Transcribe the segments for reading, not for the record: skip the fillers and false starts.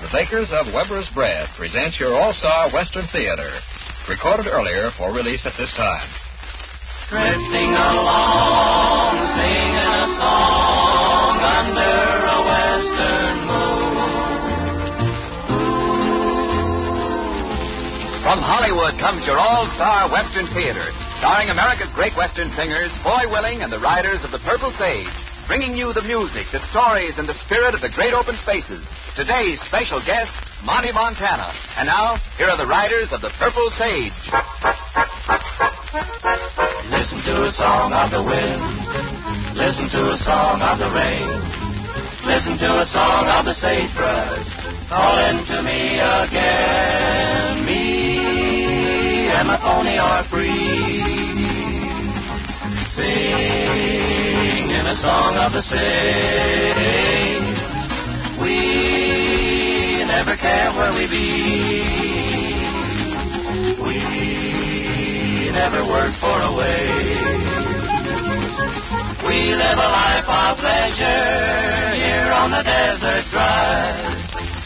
the bakers of Weber's Bread present your all-star Western Theater, recorded earlier for release at this time. Drifting along, singing a song under a western moon. From Hollywood comes your all-star Western Theater, starring America's great Western singers, Foy Willing and the Riders of the Purple Sage, bringing you the music, the stories, and the spirit of the great open spaces. Today's special guest, Monty Montana. And now, here are the Riders of the Purple Sage. Listen to a song of the wind. Listen to a song of the rain. Listen to a song of the sagebrush calling to me again. Me and my pony are free, singing a song of the sage. We never care where we be. We never work for a wage. We live a life of pleasure here on the desert drive.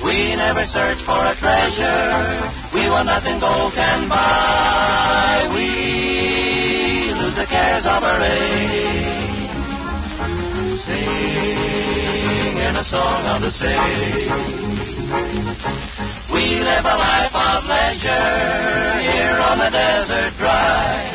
We never search for a treasure we want nothing gold can buy. We lose the cares of our age, singing a song of the sage. We live a life of leisure here on the desert drive.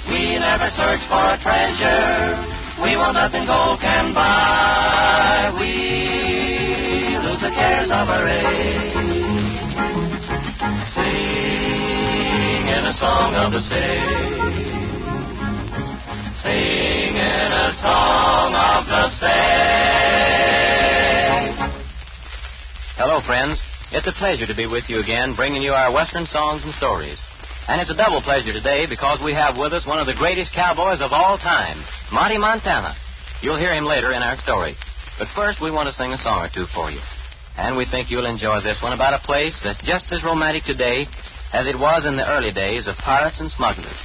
We never search for a treasure we want nothing gold can buy. We lose the cares of our age, singing a song of the sage, singing a song of the sage. Hello, friends. It's a pleasure to be with you again, bringing you our Western songs and stories. And it's a double pleasure today because we have with us one of the greatest cowboys of all time, Monty Montana. You'll hear him later in our story. But first, we want to sing a song or two for you. And we think you'll enjoy this one about a place that's just as romantic today as it was in the early days of pirates and smugglers.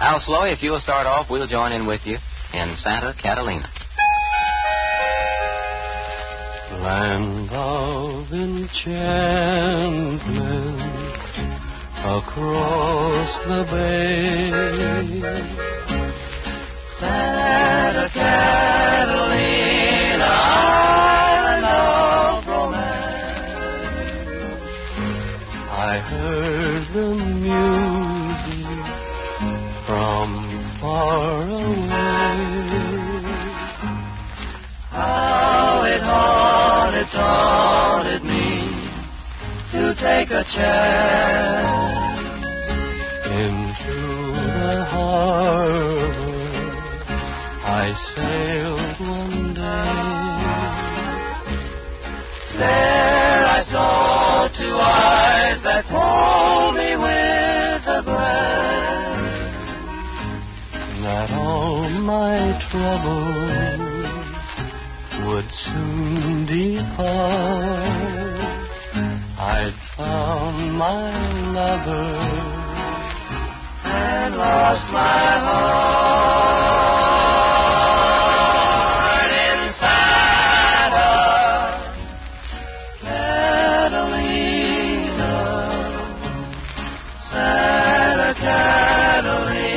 Al Sloy, if you'll start off, we'll join in with you in Santa Catalina. Land of enchantment across the bay, Santa Catalina, island of romance. I heard the music from far away. How it haunted me to take a chance into the harbor. I sailed one day. There I saw two eyes that told me with a glance that all my troubles would soon depart. I'd found my lover and lost my heart in Santa Catalina, Santa Catalina,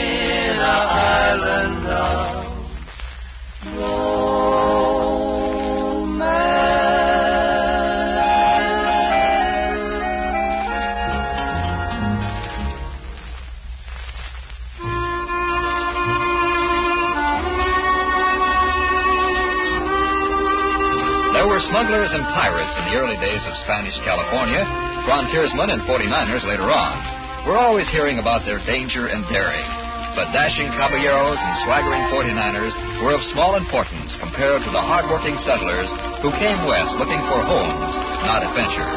island of smugglers and pirates in the early days of Spanish California, frontiersmen and 49ers later on. We're always hearing about their danger and daring. But dashing caballeros and swaggering 49ers were of small importance compared to the hard-working settlers who came west looking for homes, not adventure.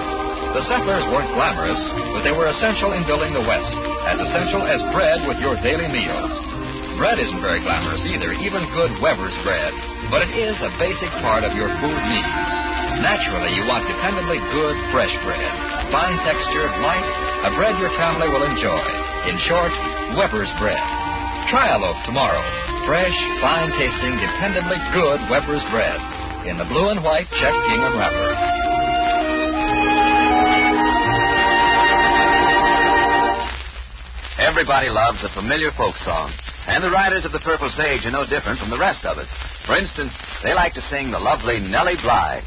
The settlers weren't glamorous, but they were essential in building the West, as essential as bread with your daily meals. Bread isn't very glamorous either, even good Weber's bread, but it is a basic part of your food needs. Naturally, you want dependably good, fresh bread, fine-textured, light, a bread your family will enjoy. In short, Weber's bread. Try a loaf tomorrow. Fresh, fine-tasting, dependably good Weber's bread in the blue and white checked gingham wrapper. Everybody loves a familiar folk song. And the riders of the Purple Sage are no different from the rest of us. For instance, they like to sing the lovely Nellie Bly.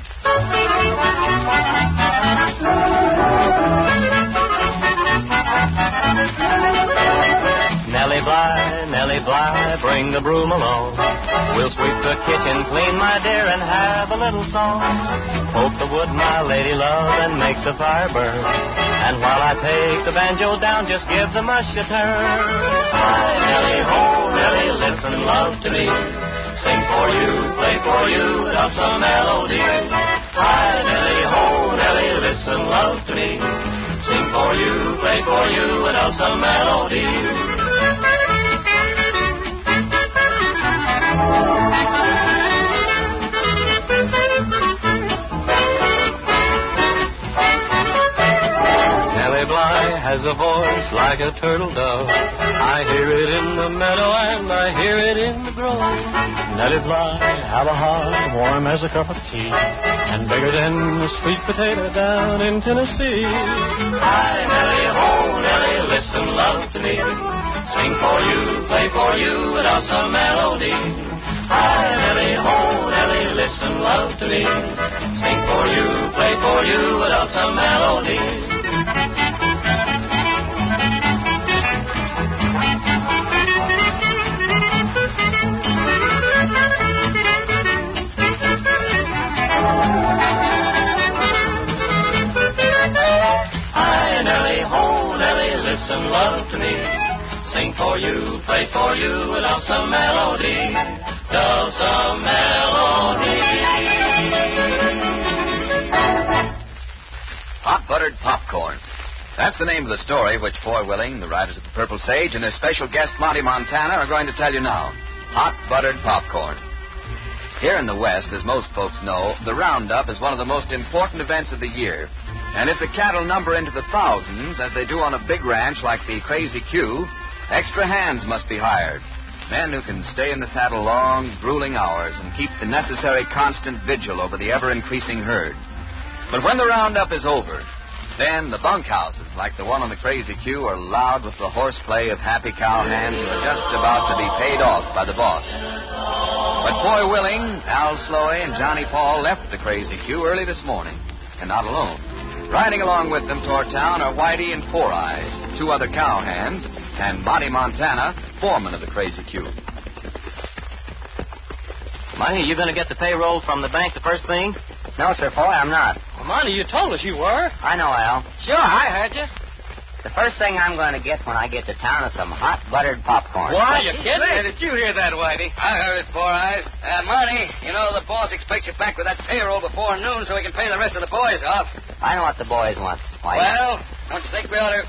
Nellie Bly, bring the broom along. We'll sweep the kitchen clean, my dear, and have a little song. Poke the wood, my lady love, and make the fire burn. And while I take the banjo down, just give the mush a turn. Hi, Nellie, ho, Nellie, listen, love to me. Sing for you, play for you, without some melody. Hi, Nellie, ho, Nellie, listen, love to me. Sing for you, play for you, without some melody. Nellie Bly has a voice like a turtle dove. I hear it in the meadow and I hear it in the grove. Nellie Bly have a heart warm as a cup of tea, and bigger than a sweet potato down in Tennessee. Hi, Nellie, ho, Nellie, listen, love to me. Sing for you, play for you, without some melody. Hi, Nellie, ho, Nellie, listen, love to me. Sing for you, play for you, without some melody. Hi, Nellie, ho, Nellie, listen, love to me. Sing for you, play for you, without some melody. Without some melody. Hot Buttered Popcorn. That's the name of the story which Foy Willing, the riders of the Purple Sage, and his special guest, Monty Montana, are going to tell you now. Hot Buttered Popcorn. Here in the West, as most folks know, the roundup is one of the most important events of the year. And if the cattle number into the thousands, as they do on a big ranch like the Crazy Q, extra hands must be hired. Men who can stay in the saddle long, grueling hours and keep the necessary constant vigil over the ever-increasing herd. But when the roundup is over, then the bunkhouses, like the one on the Crazy Q, are loud with the horseplay of happy cowhands who are just about to be paid off by the boss. But Foy Willing, Al Sloey, and Johnny Paul left the Crazy Q early this morning, and not alone. Riding along with them toward town are Whitey and Four Eyes, two other cowhands, and Monty Montana, foreman of the Crazy Q. Monty, are you going to get the payroll from the bank the first thing? No, sir, Foy, I'm not. Well, Monty, you told us you were. I know, Al. Sure, I heard you. The first thing I'm going to get when I get to town is some hot buttered popcorn. What? Are you kidding? Hey, did you hear that, Whitey? I heard it, Four Eyes. Monty, you know the boss expects you back with that payroll before noon so he can pay the rest of the boys off. I know what the boys want, Whitey. Well, don't you think we ought to...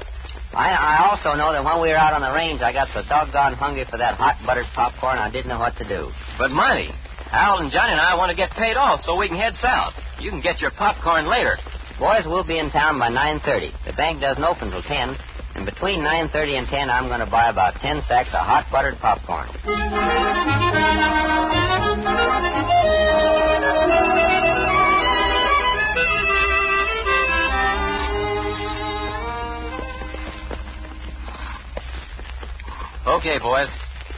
I also know that when we were out on the range, I got so doggone hungry for that hot buttered popcorn, I didn't know what to do. But, Monty, Al and Johnny and I want to get paid off so we can head south. You can get your popcorn later. Boys, we'll be in town by 9:30. The bank doesn't open till 10. And between 9:30 and 10, I'm going to buy about 10 sacks of hot buttered popcorn. Okay, boys.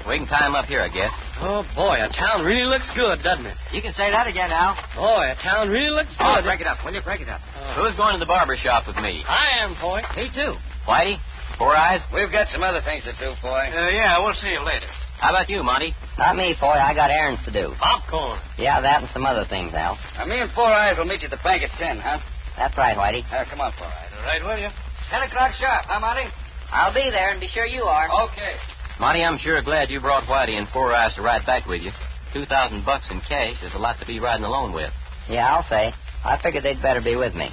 We can tie him up here, I guess. Oh, boy, a town really looks good, doesn't it? You can say that again, Al. Boy, a town really looks good. Oh, break it up, will you? Break it up. Who's going to the barber shop with me? I am, Foy. Me too. Whitey? Four Eyes? We've got some other things to do, Foy. Yeah, we'll see you later. How about you, Monty? Not me, Foy. I got errands to do. Popcorn. Yeah, that and some other things, Al. Me and Four Eyes will meet you at the bank at 10, huh? That's right, Whitey. Come on, Four Eyes. All right, will you? 10 o'clock sharp, huh, Monty? I'll be there, and be sure you are. Okay. Monty, I'm sure glad you brought Whitey and Four Eyes to ride back with you. $2,000 in cash is a lot to be riding alone with. Yeah, I'll say. I figured they'd better be with me.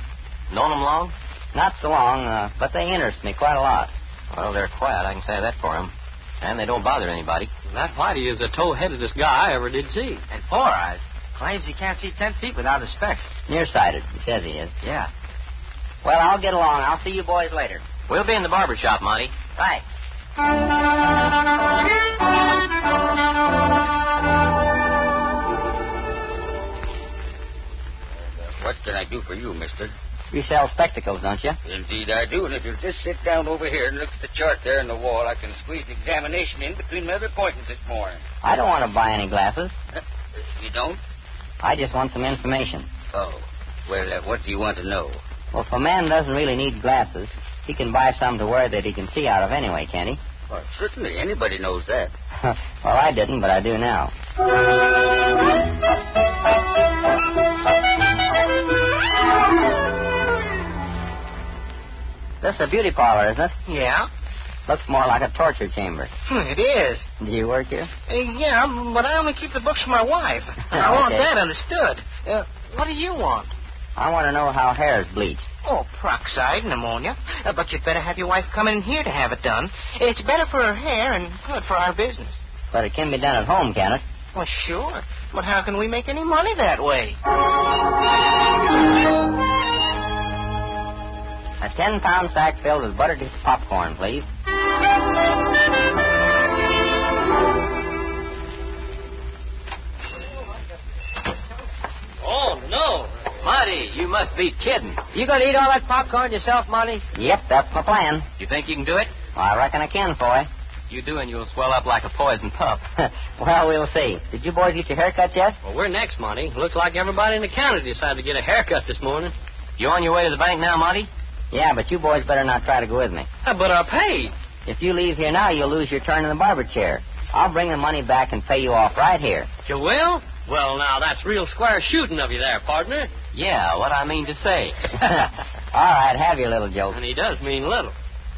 Known them long? Not so long, but they interest me quite a lot. Well, they're quiet, I can say that for them. And they don't bother anybody. That Whitey is the toe-headedest guy I ever did see. And Four Eyes claims he can't see 10 feet without his specs. Nearsighted, he says he is. Yeah. Well, I'll get along. I'll see you boys later. We'll be in the barber shop, Monty. Right. What can I do for you, mister? You sell spectacles, don't you? Indeed I do, and if you'll just sit down over here and look at the chart there on the wall, I can squeeze an examination in between my other appointments this morning. I don't want to buy any glasses. You don't? I just want some information. Oh. Well, what do you want to know? Well, if a man doesn't really need glasses, he can buy some to wear that he can see out of anyway, can't he? Well, certainly. Anybody knows that. Well, I didn't, but I do now. This is a beauty parlor, isn't it? Yeah? Looks more like a torture chamber. It is. Do you work here? Yeah, but I only keep the books for my wife. I want Okay. that understood. What do you want? I want to know how hair is bleached. Oh, peroxide, pneumonia. But you'd better have your wife come in here to have it done. It's better for her hair and good for our business. But it can be done at home, can it? Well, sure. But how can we make any money that way? A 10-pound sack filled with buttered popcorn, please. Oh, no. Marty, you must be kidding. You gonna eat all that popcorn yourself, Monty? Yep, that's my plan. You think you can do it? Well, I reckon I can, boy. You do, and you'll swell up like a poison pup. Well, we'll see. Did you boys get your haircut yet? Well, we're next, Monty. Looks like everybody in the county decided to get a haircut this morning. You on your way to the bank now, Monty? Yeah, but you boys better not try to go with me. But I paid. If you leave here now, you'll lose your turn in the barber chair. I'll bring the money back and pay you off right here. You will? Well, now, that's real square shooting of you there, partner. Yeah, what I mean to say. All right, have your little joke. And he does mean little.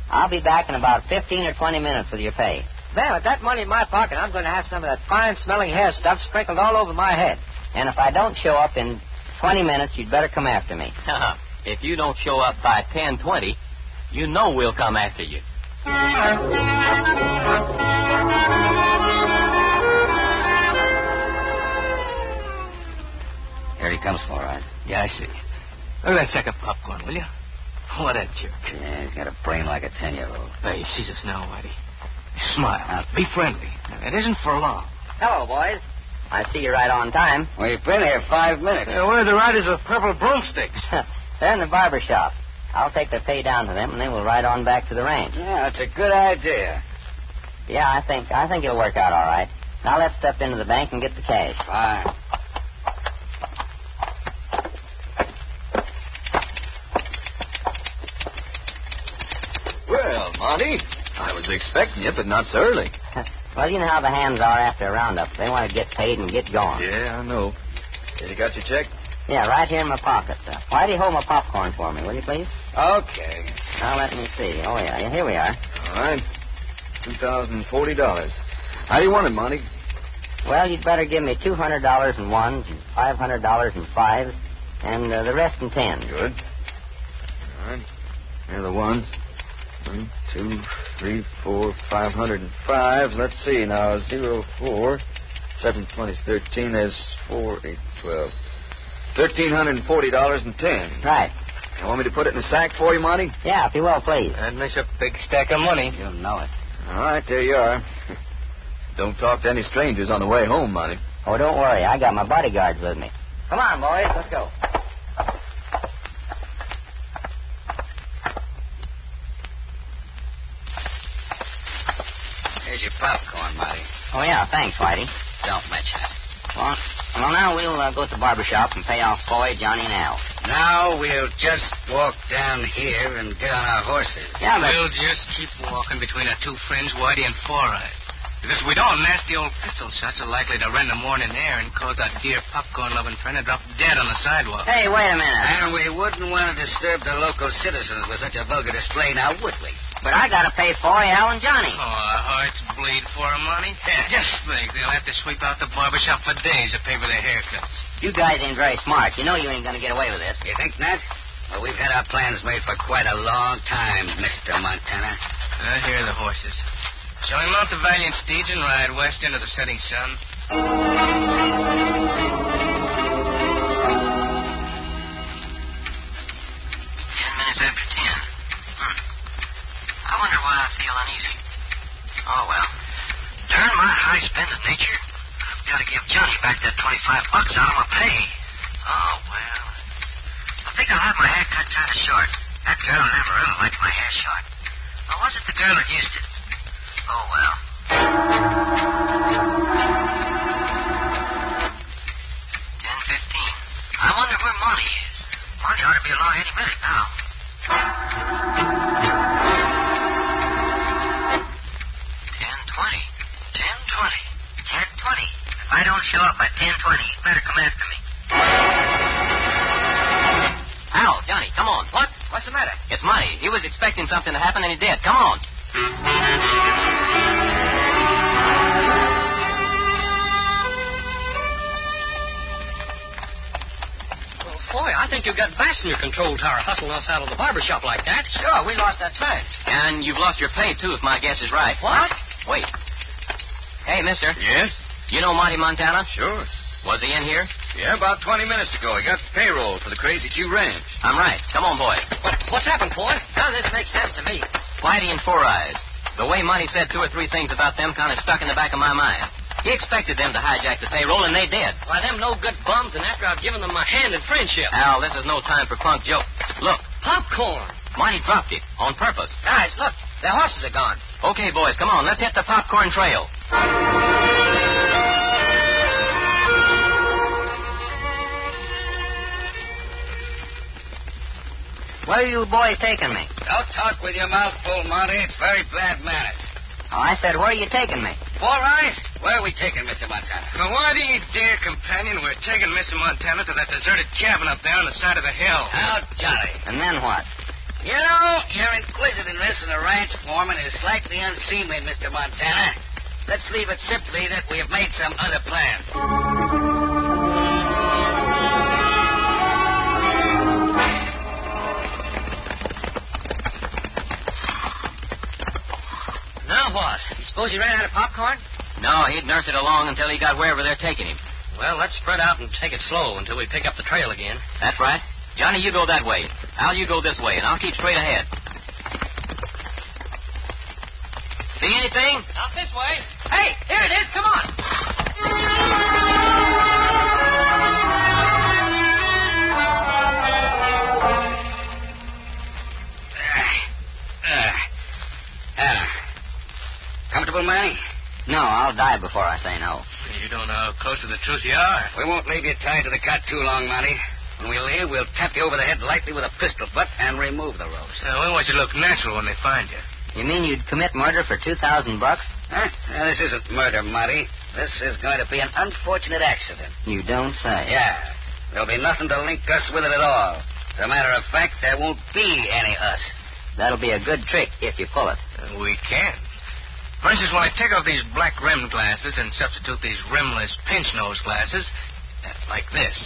I'll be back in about 15 or 20 minutes with your pay. Well, with that money in my pocket, I'm going to have some of that fine-smelling hair stuff sprinkled all over my head. And if I don't show up in 20 minutes, you'd better come after me. If you don't show up by 10:20, you know we'll come after you. Here he comes, all right. Yeah, I see. Look at that sack of popcorn, will you? What a jerk. Yeah, he's got a brain like a 10-year-old. Hey, he sees us now, Whitey. Smile. Be friendly. It isn't for long. Hello, boys. I see you're right on time. We've been here 5 minutes. Where are the riders of purple broomsticks? They're in the barber shop. I'll take their pay down to them, and then we'll ride on back to the ranch. Yeah, that's a good idea. Yeah, I think it'll work out all right. Now let's step into the bank and get the cash. Fine. Well, Monty, I was expecting you, but not so early. Well, you know how the hands are after a roundup. They want to get paid and get going. Yeah, I know. You got your check? Yeah, right here in my pocket. Whitey, hold my popcorn for me, will you, please? Okay. Now, let me see. Oh, yeah, here we are. All right. $2,040. How do you want it, Monty? Well, you'd better give me $200 in ones and $500 in fives, and the rest in tens. Good. All right. Here are the ones. 1, 2, 3, 4, 505. Let's see now. 0, 4, 7, 20, 13. There's 4, 8, 12. $1,340 and 10. Right. You want me to put it in a sack for you, Monty? Yeah, if you will, please. That makes a big stack of money. You'll know it. All right, there you are. Don't talk to any strangers on the way home, Monty. Oh, don't worry. I got my bodyguards with me. Come on, boys. Let's go. Here's your popcorn, Marty. Oh, yeah, thanks, Whitey. Don't mention it. Well, now we'll go to the barber shop and pay off Boy, Johnny, and Al. Now we'll just walk down here and get on our horses. Yeah, but... We'll just keep walking between our two friends, Whitey and Four Eyes. Because if we don't, nasty old pistol shots are likely to rend the morning air and cause our dear popcorn-loving friend to drop dead on the sidewalk. Hey, wait a minute. And we wouldn't want to disturb the local citizens with such a vulgar display, now would we? But I got to pay Foy, Al, and Johnny. Oh, our hearts bleed for 'em, Monty. Just think, they'll have to sweep out the barbershop for days to pay for their haircuts. You guys ain't very smart. You know you ain't going to get away with this. You think not? Well, we've had our plans made for quite a long time, Mr. Montana. Here are the horses. Shall we mount the valiant steeds and ride west into the setting sun? 10 minutes after 10. I wonder why I feel uneasy. Oh, well. Darn my high-spending nature. I've got to give Johnny back that $25 out of my pay. Oh, well. The think I'll have my hair cut kind of short. That girl never really liked my hair short. Or was it the girl that used it? Oh, well. 10:15. I wonder where Monty is. Monty ought to be along any minute now. 10:20. 10:20. If I don't show up by 10:20, you better come after me. Al, Johnny, come on. What? What's the matter? It's Monty. He was expecting something to happen, and he did. Come on. Well, boy, I think you've got bass in your control tower hustling us out of the barber shop like that. Sure, we lost our train. And you've lost your pay, too, if my guess is right. What? Wait. Hey, mister. Yes? You know Monty Montana? Sure. Was he in here? Yeah, about 20 minutes ago. He got the payroll for the Crazy Q Ranch. I'm right. Come on, boys. What's happened, boy? Now, this makes sense to me. Whitey and Four Eyes. The way Monty said 2 or 3 things about them kind of stuck in the back of my mind. He expected them to hijack the payroll, and they did. Why, them no-good bums, and after I've given them my hand in friendship. Al, this is no time for punk jokes. Look, Popcorn. Monty dropped it on purpose. Guys, look. Their horses are gone. Okay, boys, come on. Let's hit the popcorn trail. Where are you boys taking me? Don't talk with your mouth full, Monty. It's very bad manners. Oh, I said, where are you taking me? Four Eyes? Where are we taking Mr. Montana? Now, why do you dare, companion? We're taking Mr. Montana to that deserted cabin up there on the side of the hill. How jolly. And then what? You know, your inquisitiveness in a ranch foreman is slightly unseemly, Mr. Montana. Let's leave it simply that we have made some other plans. Now what? You suppose he ran out of popcorn? No, he'd nurse it along until he got wherever they're taking him. Well, let's spread out and take it slow until we pick up the trail again. That's right. Johnny, you go that way. Al, you go this way, and I'll keep straight ahead. See anything? Out this way. Hey, here it is. Come on. Comfortable, Manny? No, I'll die before I say no. You don't know how close to the truth you are. We won't leave you tied to the cot too long, Monty. When we leave, we'll tap you over the head lightly with a pistol butt and remove the ropes. We want you to look natural when they find you. You mean you'd commit murder for $2,000? Huh? Now, this isn't murder, Monty. This is going to be an unfortunate accident. You don't say. Yeah. There'll be nothing to link us with it at all. As a matter of fact, there won't be any us. That'll be a good trick if you pull it. We can. For instance, when I take off these black rimmed glasses and substitute these rimless pinch nose glasses, like this,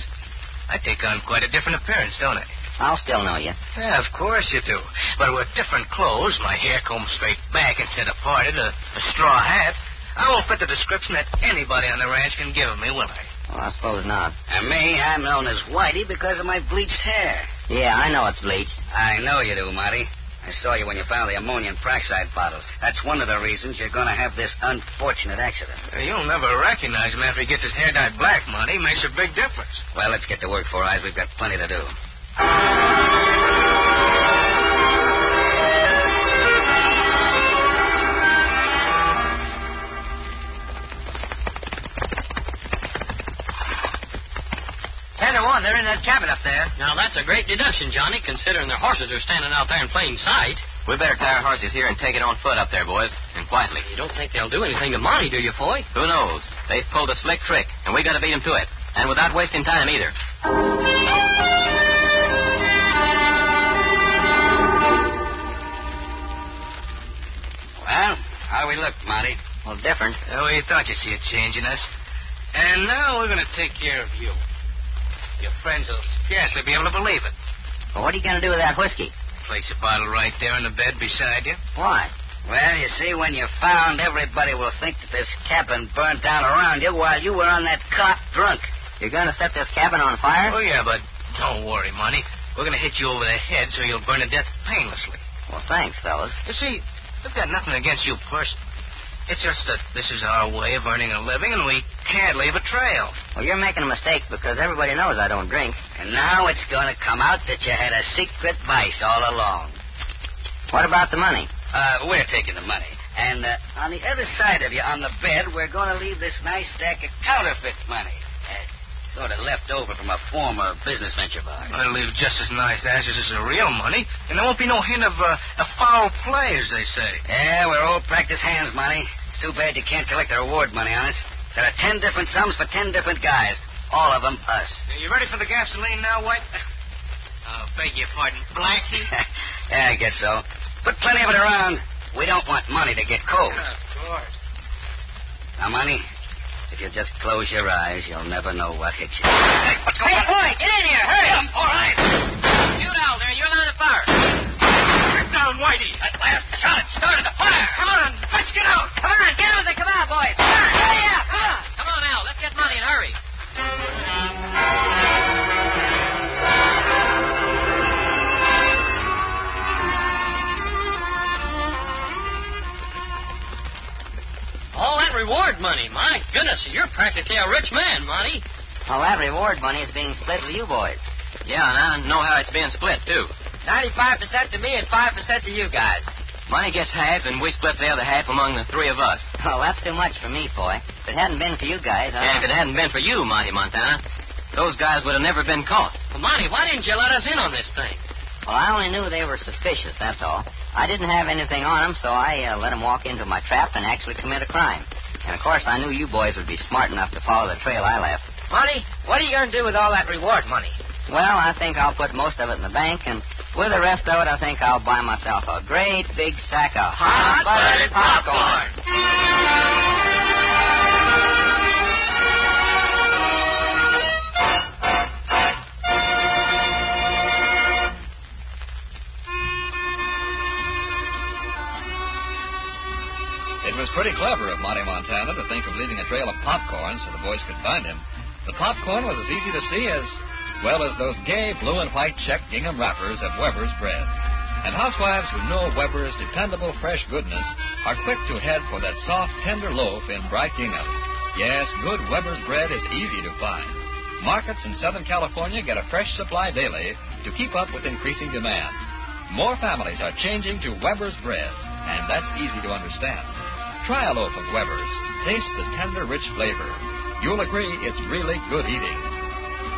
I take on quite a different appearance, don't I? I'll still know you. Yeah, of course you do. But with different clothes, my hair combed straight back instead of parted, a straw hat, I won't fit the description that anybody on the ranch can give of me, will I? Well, I suppose not. And me, I'm known as Whitey because of my bleached hair. Yeah, I know it's bleached. I know you do, Monty. I saw you when you found the ammonia and peroxide bottles. That's one of the reasons you're going to have this unfortunate accident. You'll never recognize him after he gets his hair dyed black, Monty. Makes a big difference. Well, let's get to work, Four Eyes. We've got plenty to do. They're in that cabin up there. Now, that's a great deduction, Johnny, considering their horses are standing out there in plain sight. We better tie our horses here and take it on foot up there, boys, and quietly. You don't think they'll do anything to Monty, do you, Foy? Who knows? They've pulled a slick trick, and we got to beat them to it, and without wasting time either. Well, how do we look, Monty? Well, different. We thought you see a change in us. And now we're going to take care of you. Your friends will scarcely be able to believe it. Well, what are you going to do with that whiskey? Place a bottle right there in the bed beside you. Why? Well, you see, when you're found, everybody will think that this cabin burned down around you while you were on that cot drunk. You're going to set this cabin on fire? Oh, yeah, but don't worry, Monty. We're going to hit you over the head so you'll burn to death painlessly. Well, thanks, fellas. You see, we've got nothing against you personally. It's just that this is our way of earning a living, and we can't leave a trail. Well, you're making a mistake because everybody knows I don't drink. And now it's going to come out that you had a secret vice all along. What about the money? We're taking the money. And on the other side of you, on the bed, we're going to leave this nice stack of counterfeit money. Sort of left over from a former business venture of ours. It'll leave just as nice ashes as the real money, and there won't be no hint of foul play, as they say. Yeah, we're old practice hands, Monty. It's too bad you can't collect the reward money on us. There are 10 different sums for 10 different guys. All of them us. You ready for the gasoline now, White? Beg your pardon, Blackie? Yeah, I guess so. Put plenty of it around. We don't want money to get cold. Yeah, of course. Now, Monty, if you just close your eyes, you'll never know what hit you. Hey, boy, get in here. Hurry. All right. Shoot out there. You're line of fire. Get down, Whitey. That last shot started the fire. Come on, let's get out. Come on, get out. Come on, boys. Come on, hurry up. Come on. Come on, Al. Let's get money and hurry. All that reward money. My goodness, you're practically a rich man, Monty. Well, that reward money is being split with you boys. Yeah, and I know how it's being split, too. 95% to me and 5% to you guys. Money gets half, and we split the other half among the three of us. Well, that's too much for me, boy. If it hadn't been for you guys, And if it hadn't been for you, Monty Montana, those guys would have never been caught. Well, Monty, why didn't you let us in on this thing? Well, I only knew they were suspicious, that's all. I didn't have anything on them, so I let them walk into my trap and actually commit a crime. And, of course, I knew you boys would be smart enough to follow the trail I left. Monty, what are you going to do with all that reward money? Well, I think I'll put most of it in the bank, and with the rest of it, I think I'll buy myself a great big sack of hot buttered popcorn. It was pretty clever of Monty Montana to think of leaving a trail of popcorn so the boys could find him. The popcorn was as easy to see as those gay blue and white check gingham wrappers of Weber's bread. And housewives who know Weber's dependable fresh goodness are quick to head for that soft, tender loaf in bright gingham. Yes, good Weber's bread is easy to find. Markets in Southern California get a fresh supply daily to keep up with increasing demand. More families are changing to Weber's bread, and that's easy to understand. Try a loaf of Weber's. Taste the tender, rich flavor. You'll agree it's really good eating.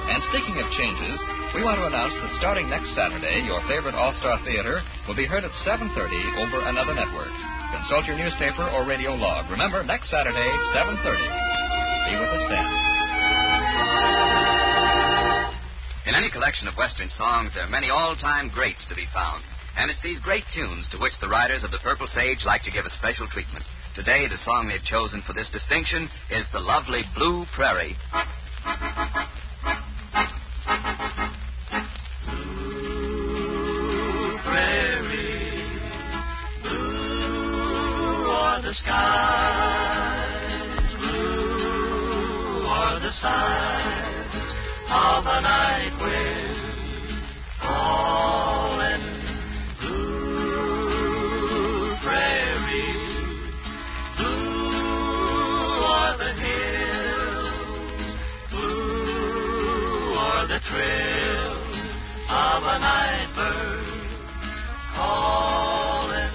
And speaking of changes, we want to announce that starting next Saturday, your favorite All-Star Theater will be heard at 7:30 over another network. Consult your newspaper or radio log. Remember, next Saturday, 7:30. Be with us then. In any collection of Western songs, there are many all-time greats to be found. And it's these great tunes to which the writers of the Purple Sage like to give a special treatment. Today, the song they've chosen for this distinction is the lovely Blue Prairie. Blue prairie, blue are the skies, blue are the sides of a night wind falling. Blue prairie, blue are the hills, blue are the trill of a night bird calling.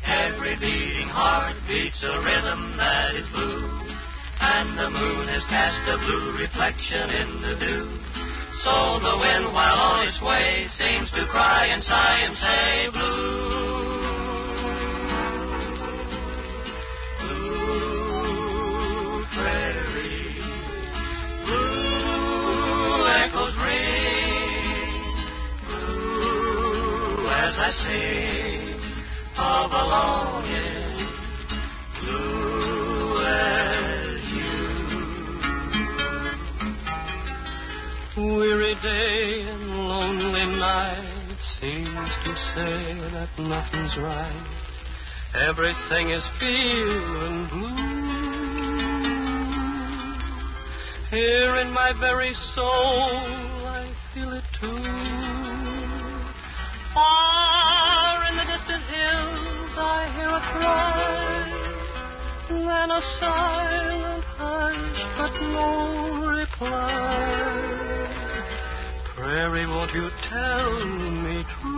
Every beating heart beats a rhythm that is blue, and the moon has cast a blue reflection in the dew. So the wind, while on its way, seems to cry and sigh and say, blue, blue prairie, blue echoes ring, blue as I sing of a longing, blue as you. Weary day and lonely night seems to say that nothing's right. Everything is feeling blue. Here in my very soul, I feel it too. Far in the distant hills, I hear a cry. a silent hush, but no reply. Prairie, won't you tell me true?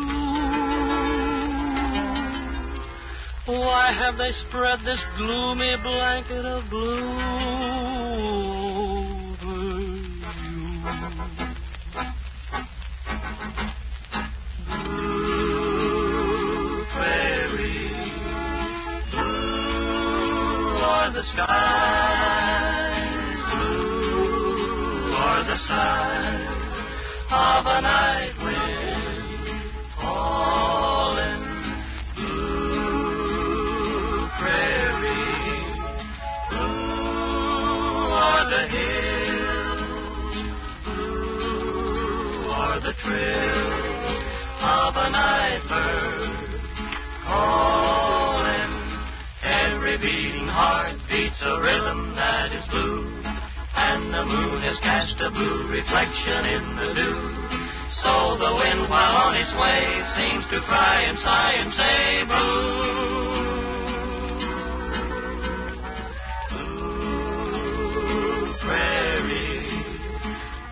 Why have they spread this gloomy blanket of blue over you? Blue prairie, blue are the skies, blue are the sighs of a night wind falling. Blue prairie, blue are the hills, blue are the trills of a night bird calling. Every beating heart beats a rhythm that is blue, and the moon has cast a blue reflection in the dew. So the wind, while on its way, seems to cry and sigh and say, blue, blue prairie,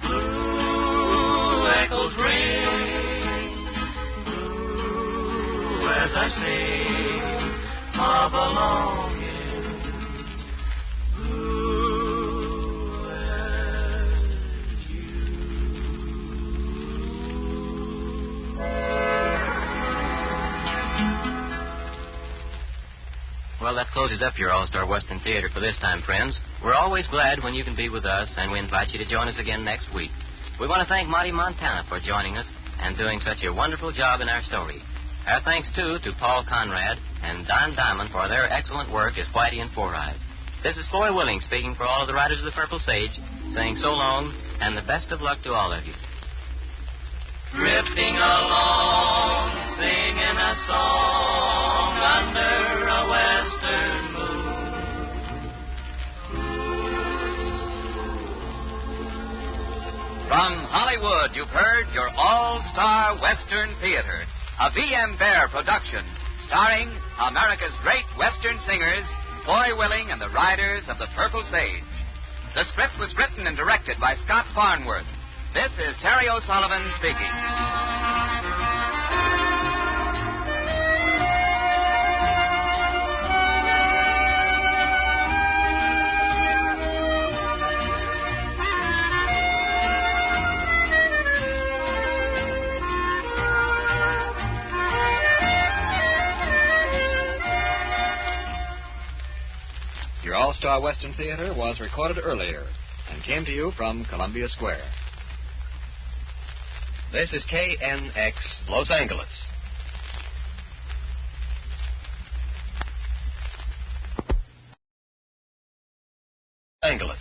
blue echoes ring, blue as I sing of a longing. Well, that closes up your All-Star Western Theater for this time, friends. We're always glad when you can be with us, and we invite you to join us again next week. We want to thank Monty Montana for joining us and doing such a wonderful job in our story. Our thanks, too, to Paul Conrad and Don Diamond for their excellent work as Whitey and Four Eyes. This is Floy Willing speaking for all of the writers of the Purple Sage, saying so long and the best of luck to all of you. Drifting along, singing a song under a western moon. From Hollywood, you've heard your All-Star Western Theater, a V.M. Bear production, starring America's great Western singers, Foy Willing and the Riders of the Purple Sage. The script was written and directed by Scott Farnworth. This is Terry O'Sullivan speaking. Your All-Star Western Theater was recorded earlier and came to you from Columbia Square. This is KNX, Los Angeles. Angeles.